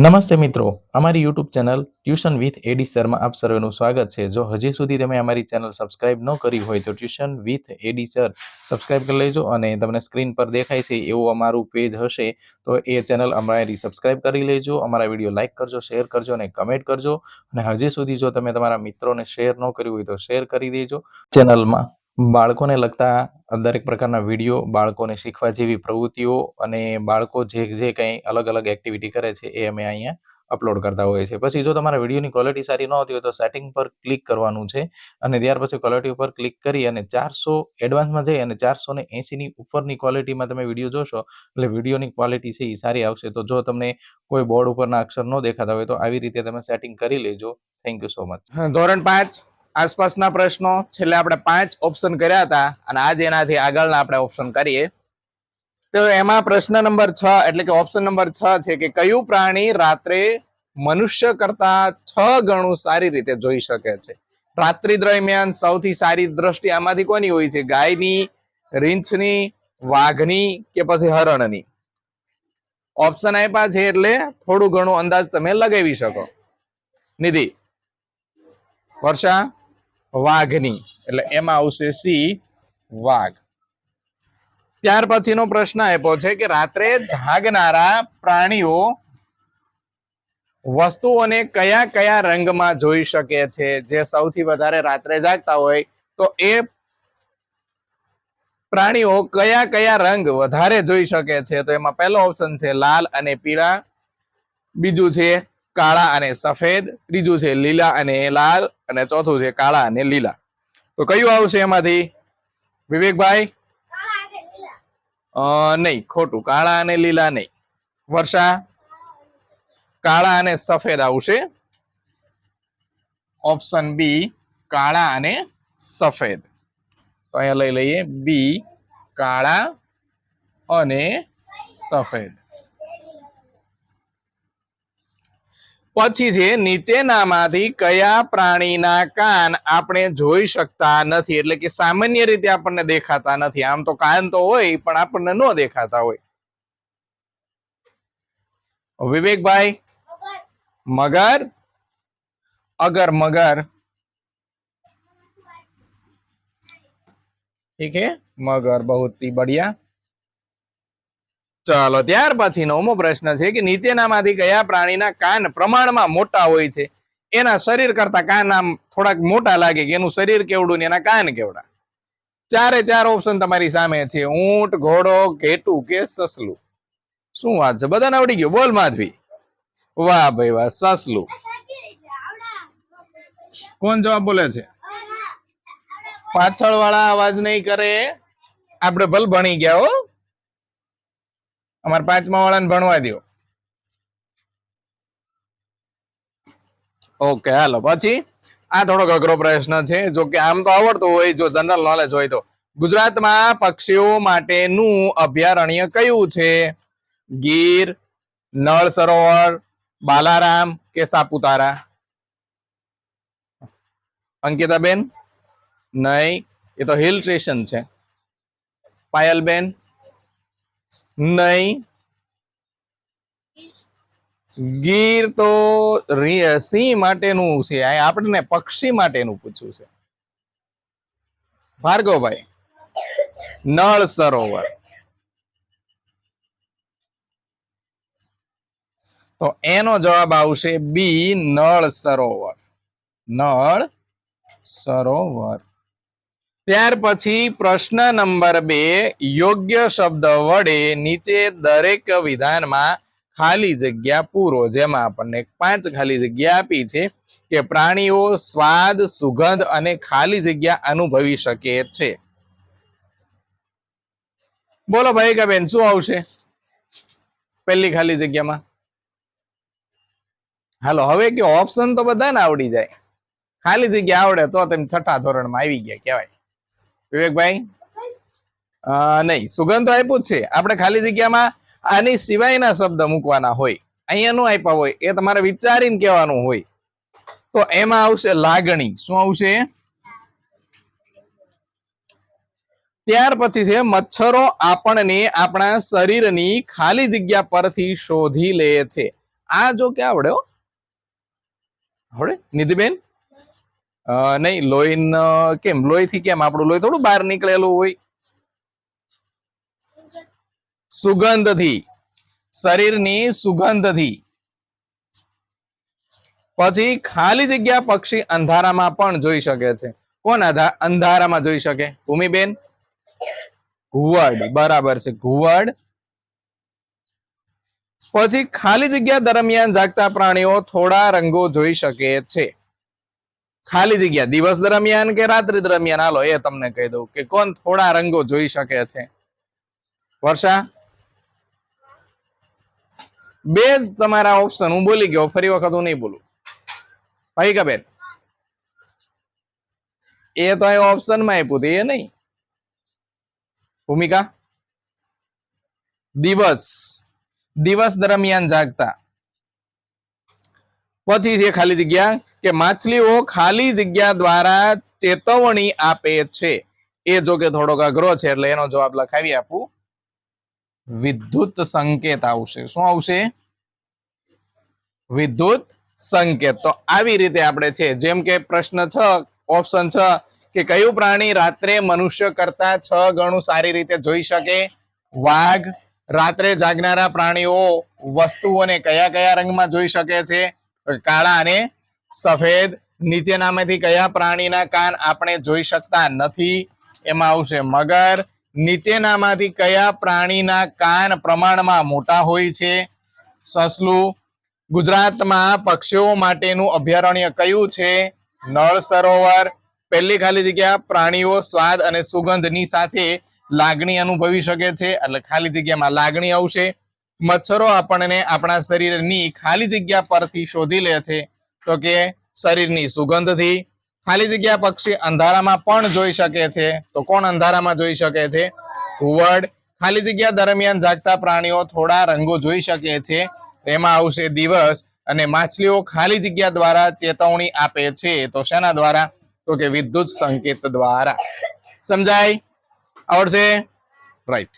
નમસ્તે મિત્રો, અમારી યુટ્યુબ ચેનલ ટ્યુશન વિથ એડી સરમાં આપ સર્વેનું સ્વાગત છે। જો હજી સુધી તમે અમારી ચેનલ સબસ્ક્રાઇબ ન કરી હોય તો tuition with AD sir subscribe કરી લેજો અને તમને સ્ક્રીન પર દેખાય છે એવું અમારું પેજ હશે તો એ ચેનલ અમારી સબસ્ક્રાઇબ કરી લેજો। અમારા વિડીયો લાઇક કરજો, શેર કરજો અને કમેન્ટ કરજો। અને હજી સુધી જો તમે તમારા મિત્રોને શેર ન કર્યું હોય તો શેર કરી દેજો। ચેનલમાં બાળકોને લગતા દરેક પ્રકારના વિડીયો, બાળકોને શીખવા જેવી પ્રવૃત્તિઓ અને બાળકો જે કંઈ અલગ અલગ એક્ટિવિટી કરે છે એ અમે અહીંયા અપલોડ કરતા હોઈએ છીએ। પછી જો તમારા વિડીયોની ક્વોલિટી સારી ન હોતી હોય તો સેટિંગ પર ક્લિક કરવાનું છે અને ત્યાર પછી ક્વોલિટી ઉપર ક્લિક કરી અને 400 એડવાન્સમાં જઈ અને 480ની ઉપરની ક્વોલિટીમાં તમે વિડીયો જોશો એટલે વિડીયોની ક્વોલિટી છે એ સારી આવશે। તો જો તમને કોઈ બોર્ડ ઉપરના અક્ષર ન દેખાતા હોય તો આવી રીતે તમે સેટિંગ કરી લેજો। Thank you so much. ધોરણ 5 આસપાસના પ્રશ્નો છેલ્લે આપણે 5 ઓપ્શન કર્યા હતા અને આજે એનાથી આગળના આપણે ઓપ્શન કરીએ। તો એમાં પ્રશ્ન નંબર 6 એટલે કે ઓપ્શન નંબર 6 છે કે કયું પ્રાણી રાત્રે મનુષ્ય કરતા 6 ગણું સારી રીતે જોઈ શકે છે? રાત્રિ દરમિયાન સૌથી સારી દ્રષ્ટિ આમાંથી કોની હોય છે? ગાયની, રીંછની, વાઘની કે પછી હરણની? ઓપ્શન આપ્યા છે એટલે થોડું ઘણું અંદાજ તમે લગાવી શકો। નિધિ, વર્ષા, વાઘની, એટલે એમાં આવશે સી, વાઘ। ત્યાર પછીનો પ્રશ્ન આપ્યો છે કે રાત્રે જાગનારા પ્રાણીઓ વસ્તુઓને કયા કયા રંગમાં જોઈ શકે છે? જે સૌથી વધારે રાત્રે જાગતા હોય તો એ પ્રાણીઓ કયા કયા રંગ વધારે જોઈ શકે છે? તો એમાં પહેલો ઓપ્શન છે લાલ અને પીળા, બીજું છે કાળા અને સફેદ, ત્રીજું છે લીલા અને લાલ અને ચોથું છે કાળા અને લીલા। તો કયું આવશે એમાંથી? વિવેકભાઈ? નહીં, ખોટું, કાળા અને લીલા નહીં। વર્ષા? કાળા અને સફેદ આવશે। ઓપ્શન બી, કાળા અને સફેદ। તો અહીંયા લઈ લઈએ બી, કાળા અને સફેદ। પછી છે નીચેનામાંથી કયા પ્રાણીના કાન આપણે જોઈ શકતા નથી? એટલે કે સામાન્ય રીતે આપણને દેખાતા નથી। આમ તો કાન તો હોય પણ આપણને ન દેખાતા હોય। વિવેકભાઈ? મગર, अगर मगर, ठीक है, मगर बहुत ही बढ़िया। ચાલો ત્યાર પછી નવમો પ્રશ્ન છે કે નીચેનામાંથી કયા પ્રાણીના કાન પ્રમાણમાં મોટા હોય છે? એના શરીર કરતા કાન આમ થોડાક મોટા લાગે કે એનું શરીર કેવડું ને એના કાન કેવડા? ચારે ચાર ઓપ્શન તમારી સામે છે। ઊંટ, ઘોડો, ઘેટું કે સસલું? શું વાત છે, બધાને આવડી ગયું? બોલ માધવી। વાહ ભાઈ વાહ, સસલું। કોણ જવાબ બોલે છે? પાછળ વાળા અવાજ નહીં કરે, આપણે ભલ ભણી ગયા હો। અમારે 5મા વાળાને ભણવા દો। ઓકે, હાલો પછી આ થોડોક અઘરો પ્રશ્ન છે, જો કે આમ તો આવડતું હોય જો જનરલ નોલેજ હોય તો। ગુજરાતમાં પક્ષીઓ માટેનું અભયારણ્ય કયું છે? ગીર, નળ સરોવર, બાલારામ કે સાપુતારા? અંકિતાબેન? નહીં, એ તો હિલ સ્ટેશન છે। પાયલબેન? નહીં, ગીર તો સિંહ માટેનું છે, આપણને પક્ષી માટેનું પૂછ્યું છે। ભાર્ગવભાઈ? નળ સરોવર। તો એનો જવાબ આવશે બી, નળ સરોવર। નળ સરોવર। ત્યાર પછી પ્રશ્ન નંબર 2, યોગ્ય શબ્દ વડે નીચે દરેક વિધાનમાં ખાલી જગ્યા પૂરો। જેમાં આપણને 5 ખાલી જગ્યા આપી છે કે પ્રાણીઓ સ્વાદ, સુગંધ અને ખાલી જગ્યા અનુભવી શકે છે। બોલો ભાઈ કે બેન, શું આવશે પહેલી ખાલી જગ્યામાં? હાલો હવે કે ઓપ્શન તો બધાને આવડી જાય, ખાલી જગ્યા આવડે તો તમે 6ઠા ધોરણમાં આવી ગયા કહેવાય। વિવેકભાઈ? નહીં, સુગંધ તો આપ્યું જ છે આપણે। ખાલી જગ્યામાં આની સિવાયના શબ્દ મૂકવાના હોય, અહીંયા નો આપ્યા હોય, એ તમારે વિચારીને કહેવાનું હોય। તો એમાં આવશે લાગણી। શું આવશે? ત્યાર પછી છે મચ્છરો આપણને આપણા શરીરની ખાલી જગ્યા પરથી શોધી લે છે। આ જો કે આવડે હો, આવડે નિધિબેન? નહીં, લોહી કેમ લોહીથી કેમ આપણું લોહી થોડું બહાર નીકળેલું હોય? સુગંધથી, શરીરની સુગંધથી. પછી ખાલી જગ્યા પક્ષી અંધારામાં પણ જોઈ શકે છે. કોણ અંધારામાં જોઈ શકે? ભૂમિબેન? ઘુવડ, બરાબર છે, ઘુવડ. પછી ખાલી જગ્યા દરમિયાન જાગતા પ્રાણીઓ થોડા રંગો જોઈ શકે છે. ખાલી જગ્યા દિવસ દરમિયાન કે રાત્રિ દરમિયાન? હાલો એ તમને કહી દઉં કે કોણ થોડા રંગો જોઈ શકે છે. વર્ષા? બે જ તમારા ઓપ્શન હું બોલી ગયો, ફરી વખત હું નહીં બોલું. ભાઈ કબેર, એ તો ઓપ્શન માં આપ્યું હતું, એ નહીં. ભૂમિકા? દિવસ, દિવસ દરમિયાન જાગતા. પછી છે ખાલી જગ્યા કે માછલીઓ ખાલી જગ્યા દ્વારા ચેતવણી આપે છે. એ જો કે થોડોક અઘરો છે એટલે એનો જવાબ લખાવી આપું. વિદ્યુત સંકેત આવશે. શું આવશે? વિદ્યુત સંકેત. તો આવી રીતે આપણે છે, જેમ કે પ્રશ્ન 6, ઓપ્શન 6 કે કયું પ્રાણી રાત્રે મનુષ્ય કરતા 6 ગણું સારી રીતે જોઈ શકે? વાઘ. રાત્રે જાગનારા પ્રાણીઓ વસ્તુઓને કયા કયા રંગમાં જોઈ શકે છે? કાળા અને સફેદ. નીચેનામાંથી કયા પ્રાણીના કાન આપણે જોઈ શકતા નથી? એમાં આવશે મગર. નીચેનામાંથી કયા પ્રાણીના કાન પ્રમાણમાં મોટા હોય છે? સસલું. ગુજરાતમાં પક્ષીઓ માટેનું અભયારણ્ય કયું છે? નળ સરોવર. પહેલી ખાલી જગ્યા પ્રાણીઓ સ્વાદ અને સુગંધની સાથે લાગણી અનુભવી શકે છે, એટલે ખાલી જગ્યામાં લાગણી આવશે. મચ્છરો આપણને આપણા શરીરની ખાલી જગ્યા પરથી શોધી લે છે, તો કે શરીરની સુગંધથી. ખાલી જગ્યા પક્ષી અંધારામાં પણ જોઈ શકે છે, તો કોણ અંધારામાં જોઈ શકે છે? ઘુવડ. ખાલી જગ્યા દરમિયાન જાગતા પ્રાણીઓ થોડા રંગો જોઈ શકે છે, એમાં આવશે દિવસ. અને માછલીઓ ખાલી જગ્યા દ્વારા ચેતવણી આપે છે, તો શેના દ્વારા? તો કે વિદ્યુત સંકેત દ્વારા. સમજાય? આવડશે? રાઈટ.